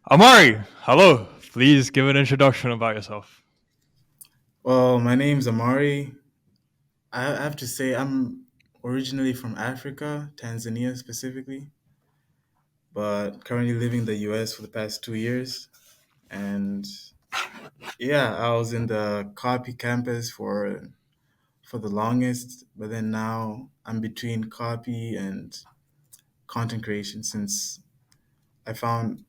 Amari, hello. Please give an introduction about yourself. Well, my name's Amari. I have to say I'm originally from Africa, Tanzania specifically, but currently living in the US for the past 2 years. And yeah, I was in the copy campus for the longest, but then now I'm between copy and content creation since I found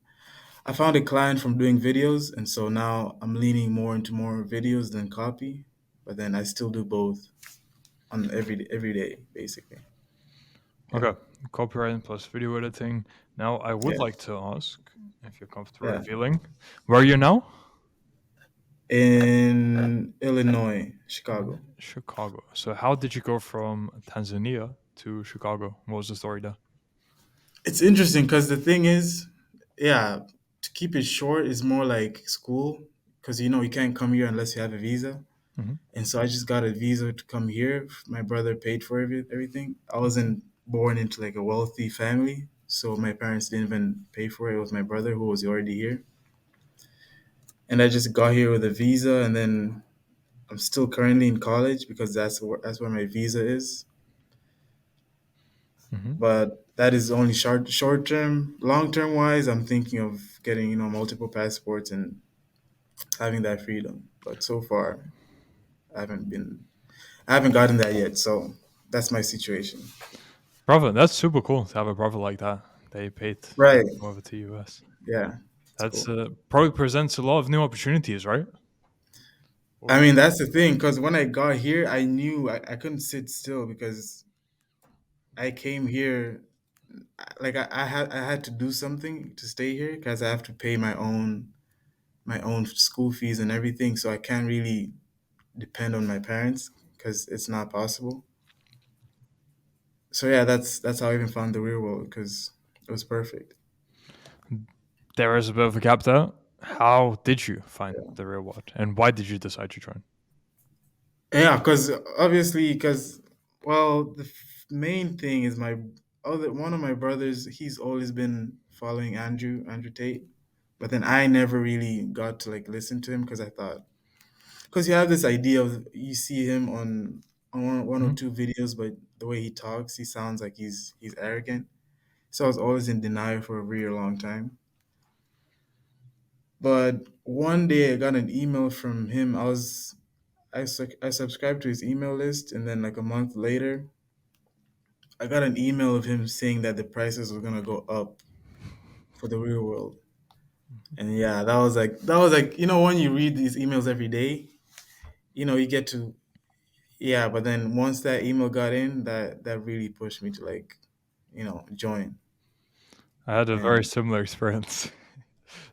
I found a client from doing videos, and so now I'm leaning more into more videos than copy, but then I still do both on every day basically. Yeah. Okay, copywriting plus video editing. Now, I would Yeah. like to ask if you're comfortable Yeah. revealing where are you now? In Illinois, Chicago. Chicago. So, how did you go from Tanzania to Chicago? What was the story there? It's interesting because the thing is, yeah, to keep it short is more like school because you can't come here unless you have a visa. Hmm. And so I just got a visa to come here. My brother paid for everything. I wasn't born into like a wealthy family, so my parents didn't even pay for it. It was my brother who was already here, and I just got here with a visa, and then I'm still currently in college because that's where my visa is. Hmm. But that is only short term. Long term wise, I'm thinking of getting multiple passports and having that freedom. But so far, I haven't gotten that yet. So that's my situation. Brother, that's super cool to have a brother like that. They paid for Right? you to come over to US. Yeah, it's That's cool. probably presents a lot of new opportunities, right? I Or- mean, that's the thing because when I got here, I knew I couldn't sit still because I came here like I had to do something to stay here because I have to pay my own school fees and everything. So I can't really depend on my parents because it's not possible. So yeah, that's how I even found the real world because it was perfect. There is a bit of a gap there. How did you find the real world, and why did you decide to join? Yeah, because obviously, because well, the main thing is my other one of my brothers. He's always been following Andrew Tate, but then I never really got to like listen to him because I thought because you have this idea of you see him on one or Mhm. two videos, but the way he talks, he sounds like he's arrogant. So I was always in denial for a really long time. But one day I got an email from him. I subscribed to his email list, and then like a month later, I got an email of him saying that the prices were gonna go up for the real world. And yeah, that was like when you read these emails every day, you get to yeah. But then once that email got in, that really pushed me to like join. I had a very And similar experience,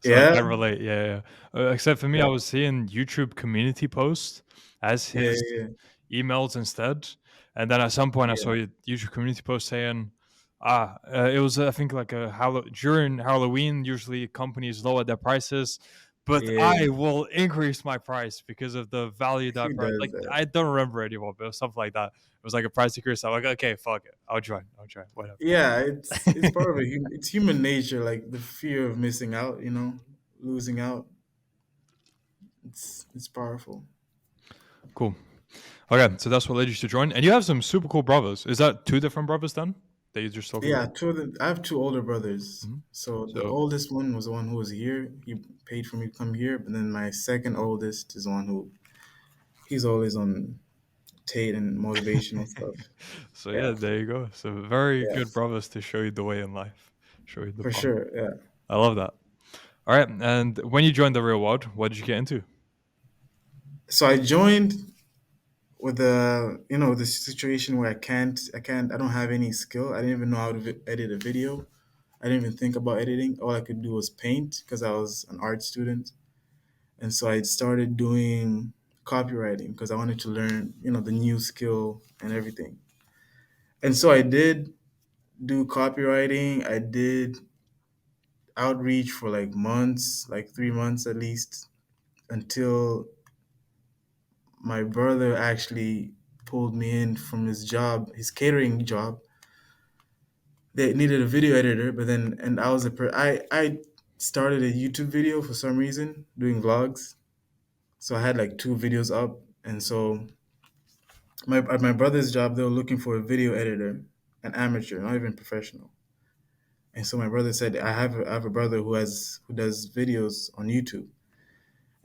so I yeah, can relate. Yeah, yeah. Except for me, yeah, I was seeing YouTube community posts as yeah, his yeah, emails instead, and then at some point I saw yeah. a YouTube community post saying, it was I think like during Halloween, usually companies lower their prices, but Yeah. I will increase my price because of the value Who that does like that? I don't remember anymore, but it was something like that. It was like a price increase. I'm like, okay, fuck it, I'll join, whatever. Yeah, it's part of it. It's human nature, like the fear of missing out. Losing out. It's powerful. Cool. Okay, so that's what led you to join, and you have some super cool brothers. Is that two different brothers then that you just talking Yeah, about? I have two older brothers. Mhm. So the So oldest one was the one who was here. He paid for me to come here, but then my second oldest is the one who he's always on Tate and motivational stuff. so Yeah, yeah, there you go. So very yeah, good brothers to show you the way in life, show you the for path. sure. Yeah. I love that. All right, and when you joined the real world, what did you get into? So I joined with the situation where I don't have any skill. I didn't even know how to edit a video. I didn't even think about editing. All I could do was paint because I was an art student. And so I started doing copywriting because I wanted to learn, the new skill and everything. And so I did do copywriting. I did outreach for like months, like 3 months at least, until my brother actually pulled me in from his job, his catering job. They needed a video editor, but then and I was a per I started a YouTube video for some reason, doing vlogs. So I had like two videos up, and so at my brother's job, they were looking for a video editor, an amateur, not even professional. And so my brother said, I have a brother who does videos on YouTube.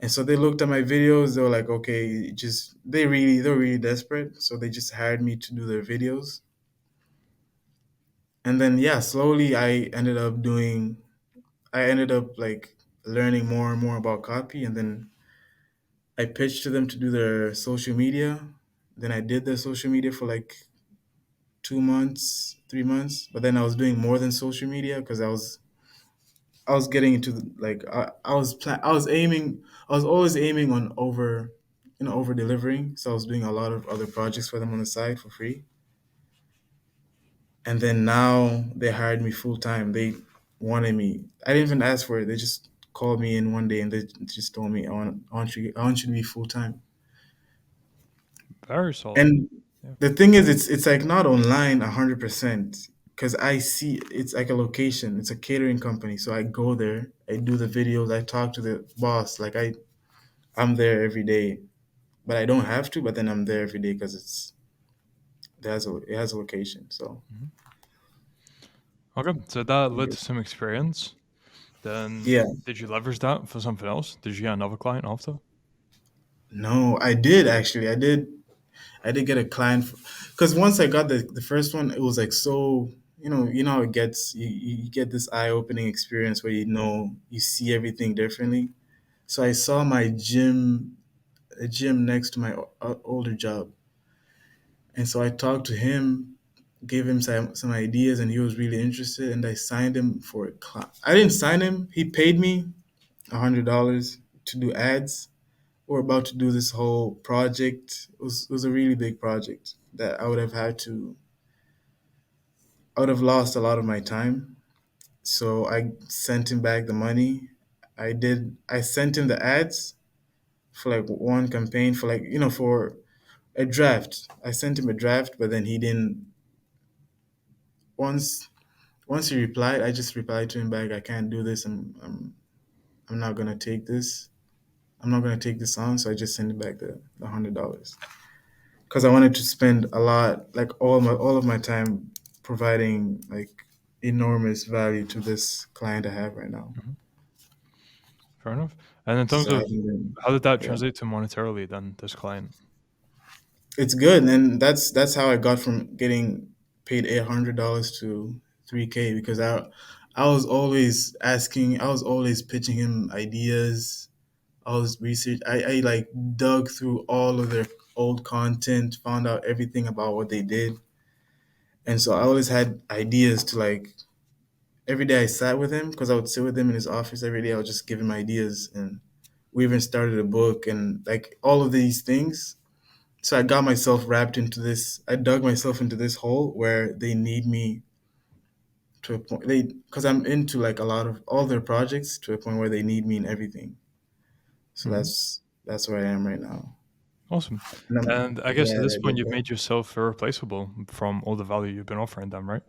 And so they looked at my videos. They were like, okay, just they were really desperate. So they just hired me to do their videos. And then yeah, slowly I ended up like learning more and more about copy. And then I pitched to them to do their social media. Then I did their social media for like 2 months, 3 months. But then I was doing more than social media because I was getting into like I was always aiming on over delivering. So I was doing a lot of other projects for them on the side for free. And then now they hired me full time. They wanted me. I didn't even ask for it. They just called me in one day and they just told me I want you to be full time. Very solid. And Yeah. the thing is, it's like not online 100% because I see it's like a location. It's a catering company, so I go there, I do the videos, I talk to the boss. Like I'm there every day, but I don't have to. But then I'm there every day because it has a location. So Mhm. Okay, so that led yeah. to some experience. Then Yeah. did you leverage that for something else? Did you get another client after? No, I did actually. I did get a client because once I got the first one, it was like so you know how it gets you get this eye opening experience where you see everything differently. So I saw a gym next to my older job, and so I talked to him, gave him some ideas, and he was really interested, and I signed him for a class. I didn't sign him; he paid me $100 to do ads. We're about to do this whole project. It was a really big project that I would have lost a lot of my time. So I sent him back the money. I sent him the ads for like one campaign for like, for a draft. I sent him a draft, but then he didn't once once he replied, I just replied to him back, I can't do this. I'm not gonna take this. I'm not gonna take this on, so I just sent him back the $100. Because I wanted to spend a lot, like all of my time providing like enormous value to this client I have right now. Mhm. Fair enough. And in terms So I of haven't been, how did that yeah, translate to monetarily then, this client? it's good, and that's how I got from getting paid $800 to 3K because I was always pitching him ideas. I like dug through all of their old content, found out everything about what they did, and so I always had ideas to like every day I sat with him because I would sit with him in his office every day. I would just give him ideas, and we even started a book and like all of these things. So I got myself wrapped into this. I dug myself into this hole where they need me to a point. They because I'm into like a lot of all their projects to a point where they need me in everything. So Mhm. that's where I am right now. Awesome. And I'm And I guess at glad this I point, did you've that. made yourself irreplaceable from all the value you've been offering them, right?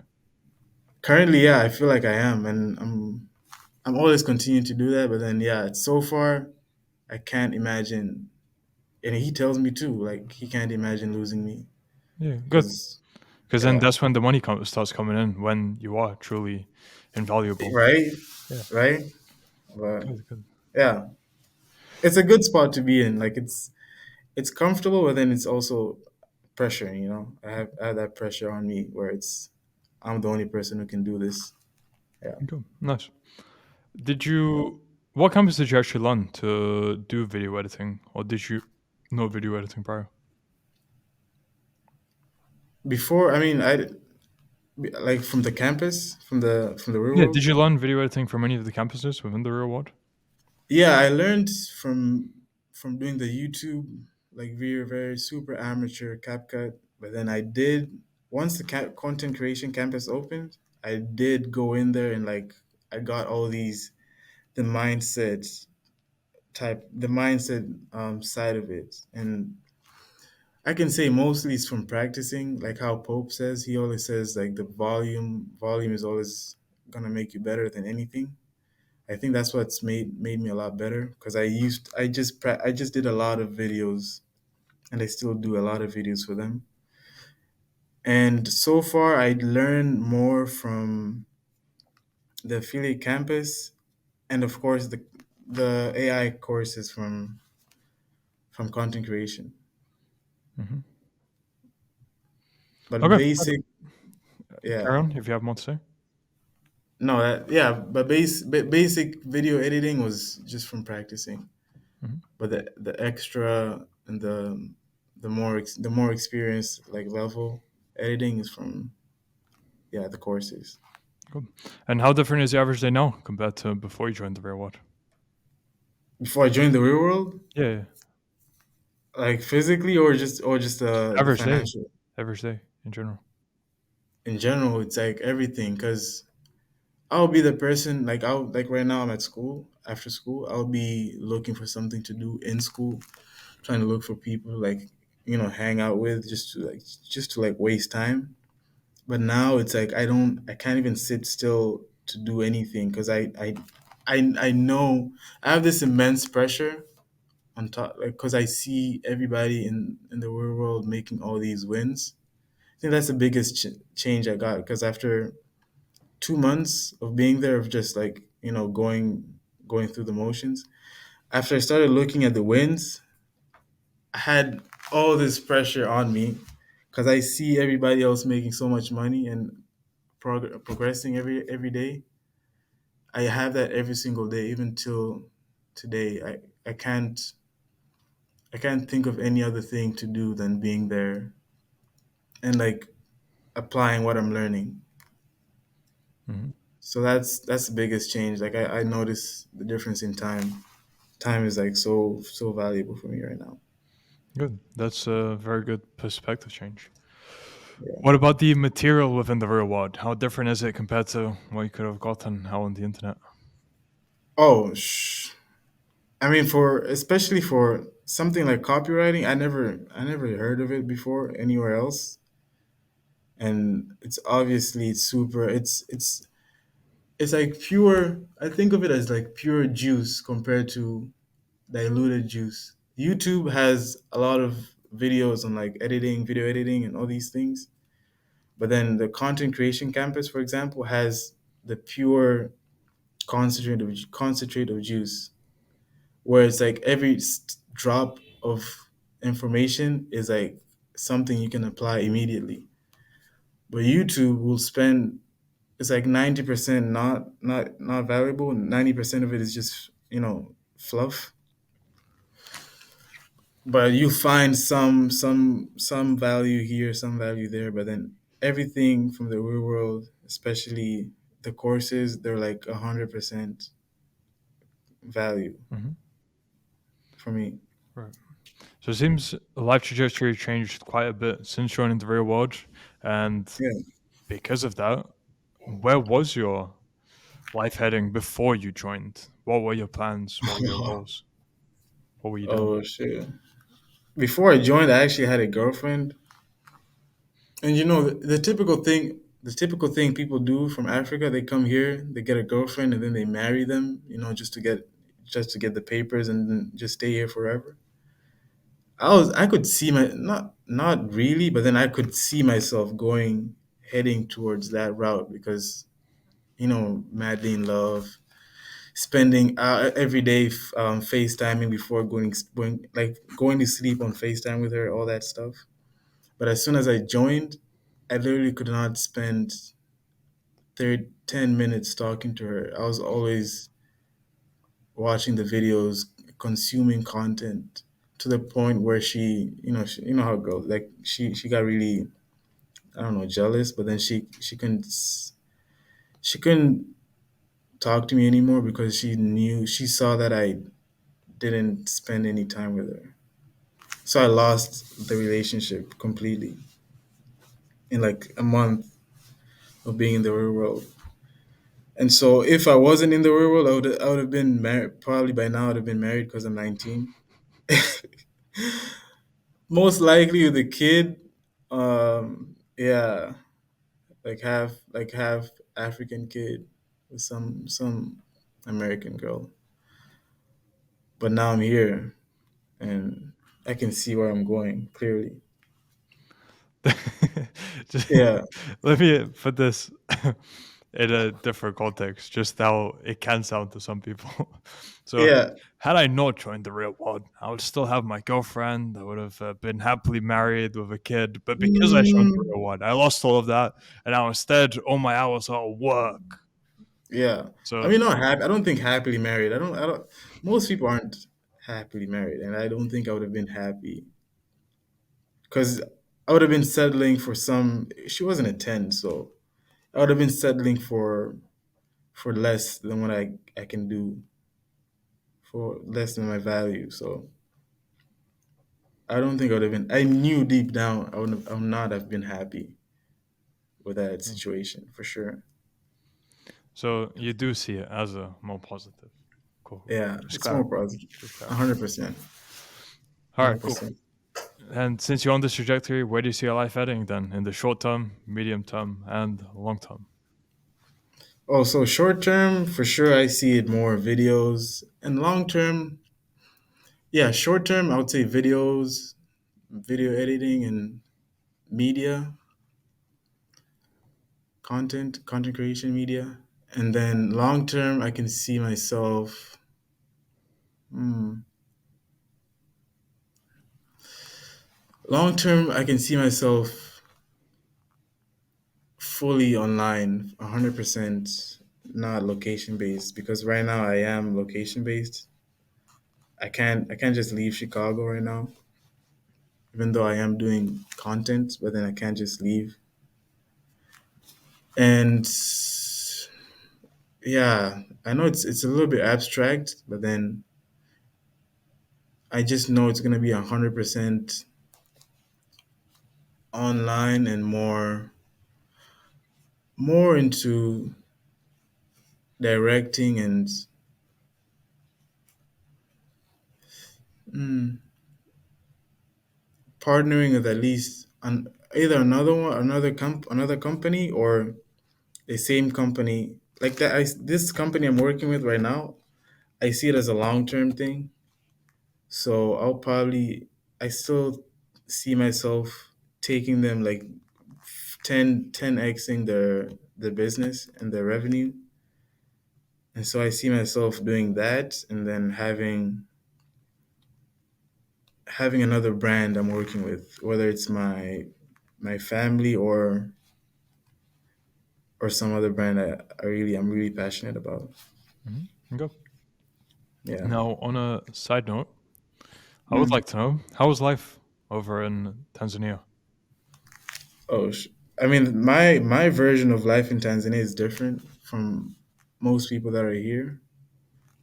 Currently, yeah, I feel like I am, and I'm always continuing to do that. But then, yeah, so far I can't imagine, and he tells me too, like he can't imagine losing me Yeah, good. because, Because then yeah, that's when the money starts coming in, when you are truly invaluable. right, Yeah, right, but good, good. yeah, it's a good spot to be in. Like it's comfortable, but then it's also pressure. I have that pressure on me where I'm the only person who can do this. Yeah. Good. Nice. Did you, what campus did you actually learn to do video editing, or did you know video editing prior? Before, I mean, I like from the campus, from the real Yeah, world. did you learn video editing from any of the campuses within the real world? Yeah, I learned from doing the YouTube, like very very super amateur CapCut. But then I did once the content creation campus opened, I did go in there and like I got all these the mindset the mindset side of it, and I can say mostly it's from practicing, like how Pope says. He always says like the volume is always gonna make you better than anything. I think that's what's made me a lot better because I just did a lot of videos, and I still do a lot of videos for them. And so far, I learned more from the affiliate campus, and of course the AI courses from content creation. Hmm. But Okay, basic, carry yeah, on if you have more to say. no, yeah, but basic video editing was just from practicing. Hmm. But the extra and the more experienced like level editing is from, yeah, the courses. Good. And how different is the average day now compared to before you joined the real world? Before I joined the real world, Yeah, yeah. like physically or just the Average day, financial. average day in general. In general, it's like everything because I'll be the person like I'll like right now I'm at school. After school, I'll be looking for something to do in school, trying to look for people like hang out with just to waste time. But now it's like I can't even sit still to do anything because I know I have this immense pressure on top, like because I see everybody in the real world making all these wins. I think that's the biggest change I got because after 2 months of being there, of just like going through the motions, after I started looking at the wins, I had all this pressure on me because I see everybody else making so much money and progressing every day. I have that every single day, even till today. I can't think of any other thing to do than being there and like applying what I'm learning. Hmm. So that's the biggest change. Like I notice the difference in time. Time is like so valuable for me right now. Good. That's a very good perspective change. Yeah. What about the material within the real world? How different is it compared to what you could have gotten out on the internet? Oh, I mean, for especially for something like copywriting, I never heard of it before anywhere else, and it's obviously super. It's like pure. I think of it as like pure juice compared to diluted juice. YouTube has a lot of videos on like editing, video editing, and all these things. But then the content creation campus, for example, has the pure concentrate of juice, where it's like every drop of information is like something you can apply immediately. But YouTube will spend, it's like 90% not valuable, and 90% of it is just fluff. But you find some value here, some value there, but then everything from the real world, especially the courses, they're like 100% value Hmm. for me. Right. So it seems life trajectory changed quite a bit since joining the real world, and Yeah. because of that, where was your life heading before you joined? What were your plans? What were your goals? What were you doing? Oh shit. Before I joined, I actually had a girlfriend, and the typical thing people do from Africa, they come here, they get a girlfriend, and then they marry them, just to get the papers and then just stay here forever. I could see my not really, but then I could see myself heading towards that route because madly in love, spending every day FaceTiming before going to sleep on FaceTime with her, all that stuff. But as soon as I joined, I literally could not spend 10 minutes talking to her. I was always watching the videos, consuming content to the point where you know how it goes. Like she got really, I don't know, jealous, but then she couldn't talk to me anymore because she saw that I didn't spend any time with her. So I lost the relationship completely in like a month of being in the real world. And so if I wasn't in the real world, I would have been married. Probably by now I'd have been married because I'm 19. Most likely with a kid. Yeah, like half African kid with some American girl. But now I'm here and I can see where I'm going clearly. Just- Yeah, Let me put this in a different context, just how it can sound to some people. So, yeah. had I not joined the real world, I would still have my girlfriend. I would have been happily married with a kid. But because I joined the Mm, real world, I lost all of that. And now instead, all my hours are work. yeah. I So, mean, not happy. I don't think happily married. I don't. Most people aren't happily married, and I don't think I would have been happy because I would have been settling for some. She wasn't a 10, so I would have been settling for less than what I can do, for less than my value. So I don't think I would have been. I knew deep down I would not have been happy with that mm. situation for sure. So you do see it as a more positive. Cool. Yeah, Just it's more clarify. positive. Just A clarify. 100%. All right, cool. 100%. And since you're on this trajectory, where do you see your life heading then in the short term, medium term, and long term? Oh, so short term, for sure, I see it more videos, and long term, yeah, short term, I would say videos, video editing, and media content creation, media, and then long term, I can see myself. Hmm, long term, I can see myself fully online, 100%, not location based, because right now I am location based. I can't just leave Chicago right now, even though I am doing content, but then I can't just leave. And yeah, I know it's a little bit abstract, but then I just know it's gonna be 100% online and more into directing and mm, partnering with at least either another company or the same company like that. This company I'm working with right now, I see it as a long term thing. So I still see myself taking them like 10xing their business and their revenue. And so I see myself doing that and then having another brand I'm working with, whether it's my family or some other brand I'm really passionate about. Mhm. Okay. Yeah. Now, on a side note, I would Mm. like to know how was life over in Tanzania? Oh, I mean, my version of life in Tanzania is different from most people that are here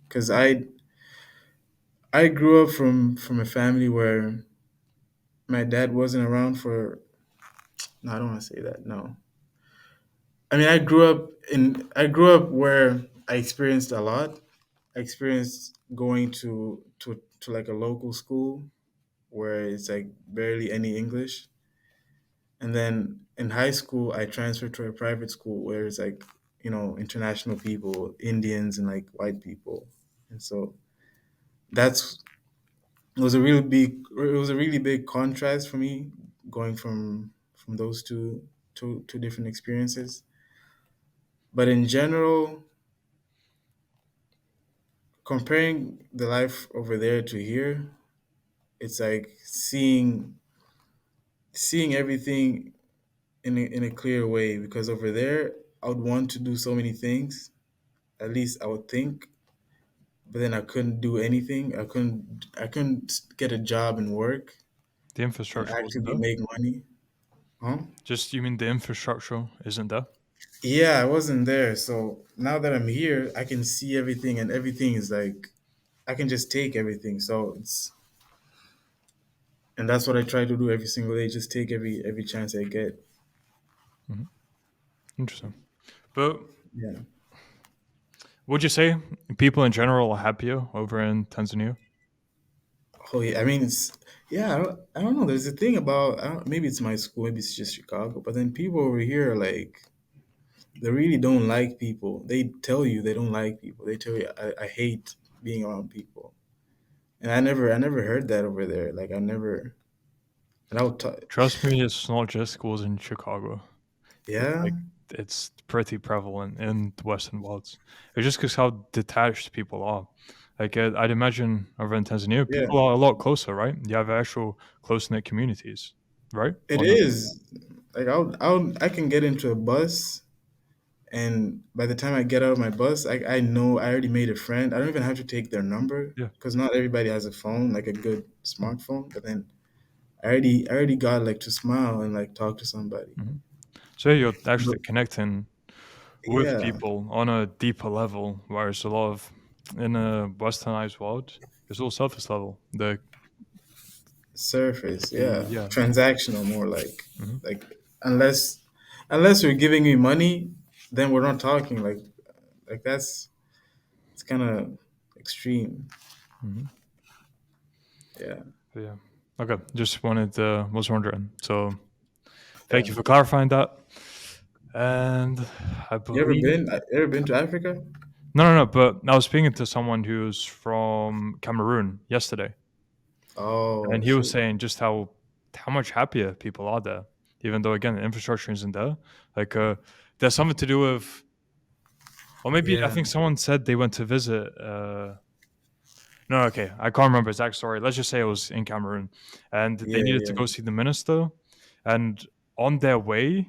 because I grew up from a family where my dad wasn't around for. No, I don't want to say that. No, I mean I grew up where I experienced a lot. I experienced going to like a local school where it's like barely any English, and then in high school I transferred to a private school where it's like international people, Indians and like white people, and so that's it was a really big contrast for me going from those two different experiences. But in general, comparing the life over there to here, it's like seeing everything in a clear way, because over there I would want to do so many things, at least I would think, but then I couldn't do anything. I couldn't get a job and work The and infrastructure wasn't actively there? make money. Huh? Just you mean the infrastructure isn't there? Yeah, I wasn't there. So now that I'm here, I can see everything, and everything is like I can just take everything. So it's and that's what I try to do every single day. Just take every chance I get. Hmm. Interesting. But Yeah. would you say people in general are happier over in Tanzania? Oh yeah. I mean, yeah. I don't know. There's a thing about maybe it's my school, maybe it's just Chicago, but then people over here are like they really don't like people. They tell you they don't like people. They tell you I hate being around people. And I never heard that over there. Like I never, and I would talk. Trust me, it's not just schools in Chicago. It's Yeah, like it's pretty prevalent in the Western worlds. It's just because how detached people are. Like I'd imagine over in Tanzania, yeah, people are a lot closer, right? You have actual close knit communities, right? it Or no? is. Like I can get into a bus, and by the time I get out of my bus, I know I already made a friend. I don't even have to take their number Yeah. because not everybody has a phone, like a good smartphone. But then I already got like to smile and like talk to somebody. Hmm. So yeah, you're But actually connecting with yeah, people on a deeper level, whereas a lot of in a westernized world, it's all surface level. surface, yeah, Yeah. transactional more Hmm. like unless you're giving me money, then we're not talking like that's it's kind of extreme. Hmm. Yeah, Yeah. Okay. Just wanted was wondering. So thank yeah. you for clarifying that. And I You ever believe been to Africa? no. But I was speaking to someone who's from Cameroon yesterday, Oh and he was shoot. saying just how much happier people are there, even though again the infrastructure isn't there. Like there's something to do with, or maybe I Yeah, think someone said they went to visit. No, okay, I can't remember exact story. Let's just say it was in Cameroon, and they yeah, needed to yeah, go see the minister, and on their way,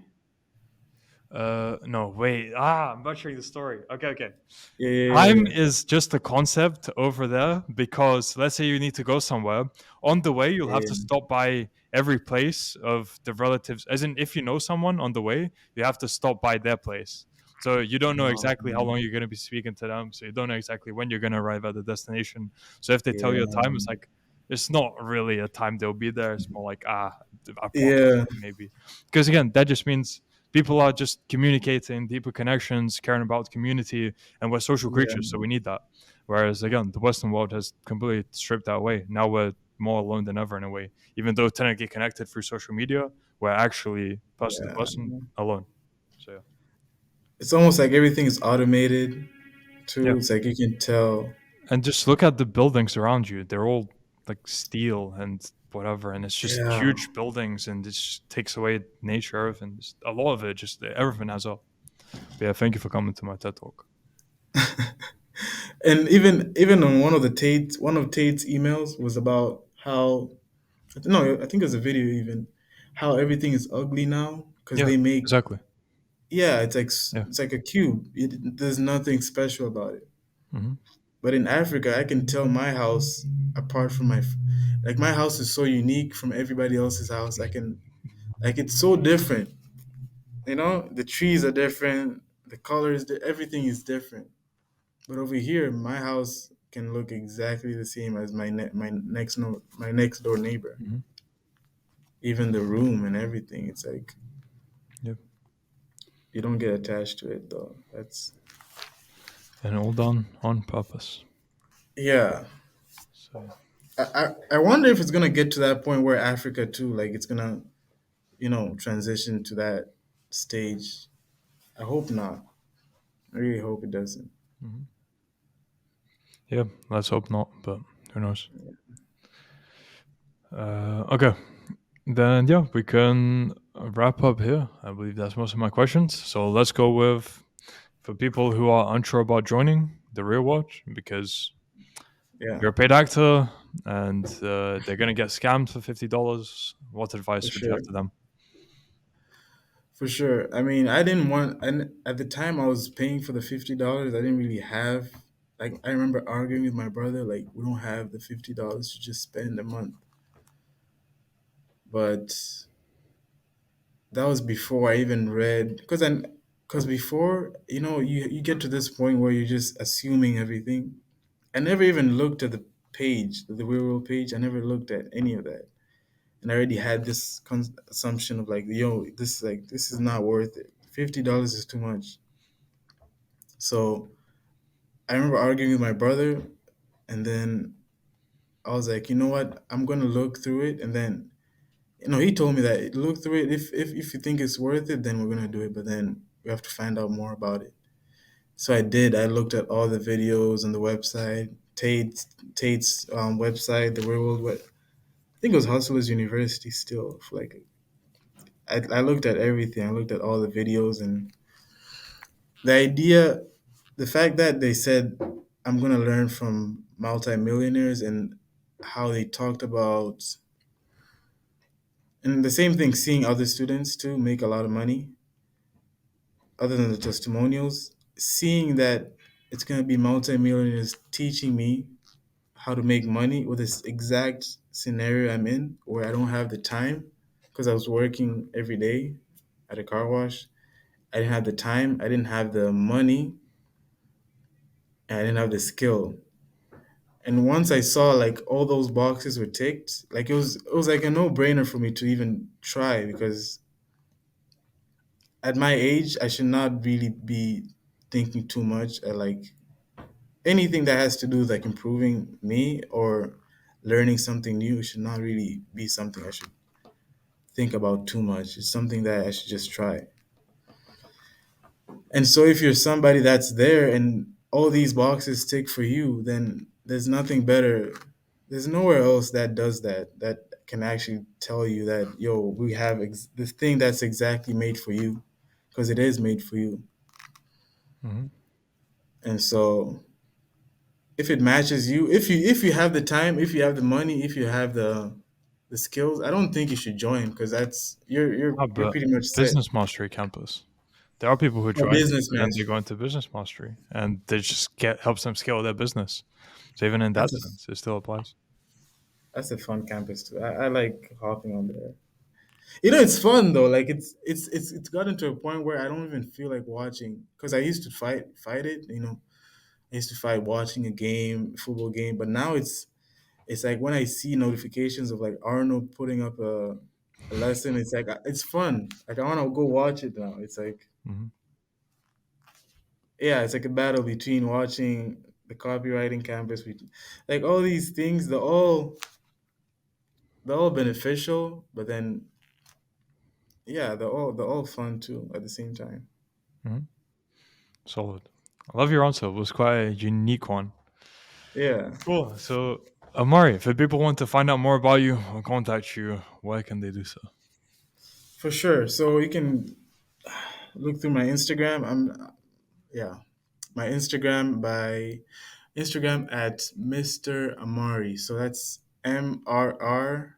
no, wait, I'm butchering the story. Okay. yeah, yeah, Time yeah, is just a concept over there because let's say you need to go somewhere. On the way, you'll yeah, have to yeah. stop by every place of the relatives. As in, if you know someone on the way, you have to stop by their place. So you don't know exactly how Um, long you're going to be speaking to them. So you don't know exactly when you're going to arrive at the destination. So if they tell you a yeah, time, it's like it's not really a time they'll be there. It's more like yeah, approximately maybe. Because again, that just means people are just communicating, deeper connections, caring about community, and we're social creatures, so yeah, we need that. Whereas again, the Western world has completely stripped that away. Now we're more alone than ever in a way. Even though technically connected through social media, we're actually person to person yeah. alone. So yeah, It's almost like everything is automated yeah. too. It's like you can tell. And just look at the buildings around you; they're all like steel and whatever, and it's just Yeah. huge buildings, and it just takes away nature, everything. Just, a lot of it, just everything has up. But yeah, thank you for coming to my TED talk. And even on one of Tate's emails was about how no, I think it was a video even how everything is ugly now because Yeah, they make exactly. yeah Yeah. it's like a cube. There's nothing special about it. Hmm. But in Africa, I can tell my house apart from like my house is so unique from everybody else's house. I can like it's so different. You know, the trees are different, the colors, everything is different. But over here, my house can look exactly the same as my next door neighbor. Hmm. Even the room and everything. It's like Yeah. you don't get attached to it though. That's And all done on purpose. yeah. So yeah. I wonder if it's gonna get to that point where Africa too, like it's gonna transition to that stage. I hope not. I really hope it doesn't. Hmm. Yeah, let's hope not, but who knows? Okay, then yeah, we can wrap up here. I believe that's most of my questions. So let's go with for people who are unsure about joining the real watch because Yeah, you're a paid actor and they're gonna get scammed for $50. What for advice would you sure. have to them? For sure. I mean, I didn't want, and at the time I was paying for the $50. I didn't really have, like, I remember arguing with my brother, like, we don't have the $50 to just spend a month. But that was before I even read, because before, you get to this point where you're just assuming everything. I never even looked at the page, the real world page. I never looked at any of that. And I already had this assumption of like, yo, this is not worth it. $50 is too much. So I remember arguing with my brother, and then I was like, you know what? I'm gonna look through it, and then he told me that look through it. If you think it's worth it, then we're gonna do it. But then We have to find out more about it. So I did. I looked at all the videos on the website, Tate's website, the Real World. I think it was Hustlers University still. Like I looked at everything. I looked at all the videos and the idea, the fact that they said I'm gonna learn from multimillionaires and how they talked about, and the same thing, seeing other students too make a lot of money, other than the testimonials, seeing that it's gonna be multimillionaires teaching me how to make money with this exact scenario I'm in, where I don't have the time because I was working every day at a car wash. I didn't have the time. I didn't have the money. And I didn't have the skill. And once I saw like all those boxes were ticked, like it was like a no brainer for me to even try because at my age I should not really be thinking too much at like anything that has to do with like improving me or learning something new should not really be something I should think about too much. It's something that I should just try. And so if you're somebody that's there and all these boxes tick for you, then there's nothing better. There's nowhere else that does that, that can actually tell you that, yo, we have this thing that's exactly made for you because it is made for you. Hmm. And so if it matches you, if you have the time, if you have the money, if you have the skills, I don't think you should join because that's Ah, you're but pretty much set. business mastery campus. There are people who Or join business and then they mastery. go into business mastery and they just get helps them scale their business. So even in that That's a sense, it still applies. that's a fun campus too. I like hopping on there. It's fun though. Like it's gotten to a point where I don't even feel like watching because I used to fight it. I used to fight watching a game, football game, but now it's like when I see notifications of like Arnold putting up a lesson, it's like it's fun. Like I want to go watch it now. It's like Hmm. yeah, it's like a battle between watching the copywriting campus, like all these things. They're all beneficial, but then yeah, they're all fun too at the same time. Hmm. Solid. I love your answer. It was quite a unique one. Yeah. Cool. So, Amari, if people want to find out more about you or contact you, where can they do so? For sure. So you can look through my Instagram. Yeah, my Instagram at Mr. Amari. So that's MRR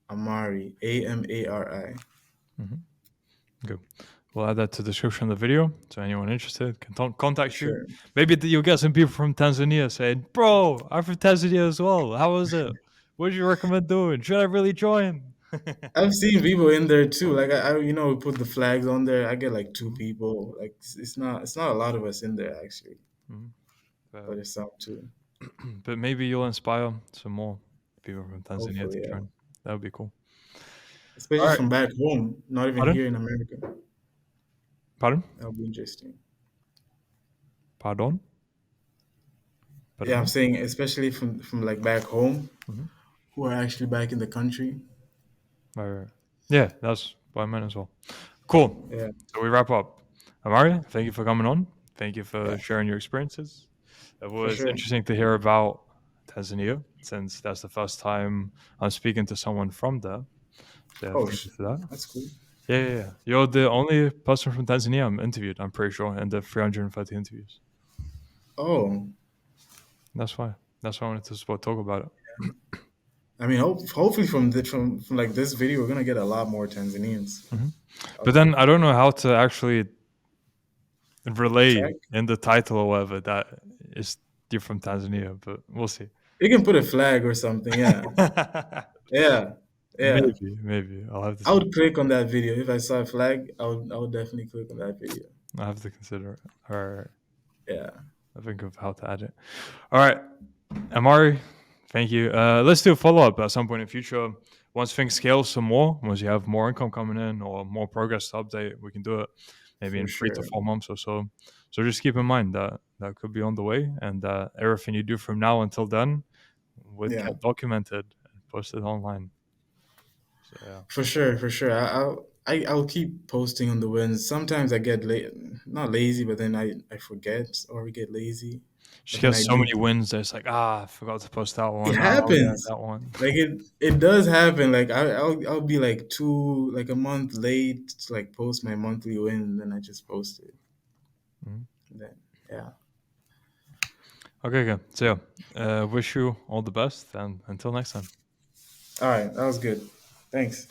Amari, Amari. Hmm. Good. We'll add that to the description of the video, so anyone interested can For contact you. sure. Maybe you'll get some people from Tanzania saying, "Bro, I'm from Tanzania as well. How was it? What do you recommend doing? Should I really join?" I've seen people in there too. Like we put the flags on there. I get like two Mhm, people. Like it's not a lot of us in there actually, mhm. but But, there's some too. but maybe you'll inspire some more people from Tanzania to Hopefully, yeah. join. That would be cool. All Especially right. from back home, not even Pardon? here in America. Pardon? That'll be interesting. Pardon? Yeah, I'm Pardon? saying especially from like back home, Mhm. who are actually back in the country. Right, right. Yeah, that's what I meant as well. Cool. Yeah, So we wrap up. Amari, thank you for coming on. Thank you for yeah, sharing your experiences. It for was sure. interesting to hear about Tanzania since that's the first time I'm speaking to someone from there. So yeah, Oh, thank you for that. that's cool. Yeah, yeah, yeah. You're the only person from Tanzania I'm interviewed, I'm pretty sure, in the 330 interviews. Oh, That's why. That's why I wanted to talk about it. I mean, hopefully from like this video, we're gonna get a lot more Tanzanians. Hmm. But I'll then I don't know how to actually relay track. in the title or whatever that is you're from Tanzania, but we'll see. You can put a flag or something. Yeah, yeah, yeah. Maybe I'll have to I see. would click on that video if I saw a flag. I would definitely click on that video. I have to consider it. All right, Yeah, I think of how to add it. All right, Amari, thank you. Let's do a follow up at some point in the future. Once things scale some more, once you have more income coming in or more progress to update, we can do it maybe for in three sure. to 4 months or so. So just keep in mind that that could be on the way, and that everything you do from now until then would Yeah, get documented and posted online. So yeah. for sure, for sure. I'll keep posting on the wins. Sometimes I get not lazy, but then I forget or we get lazy. She But then gets I so do. many wins that it's like, I forgot to post that It one. Oh yeah, happens. that one. Like it does happen. Like I'll be like like a month late to like post my monthly win, and then I just post it. Mhm. And then yeah. Okay, okay. So yeah, wish you all the best, and until next time. All right, that was good. Thanks.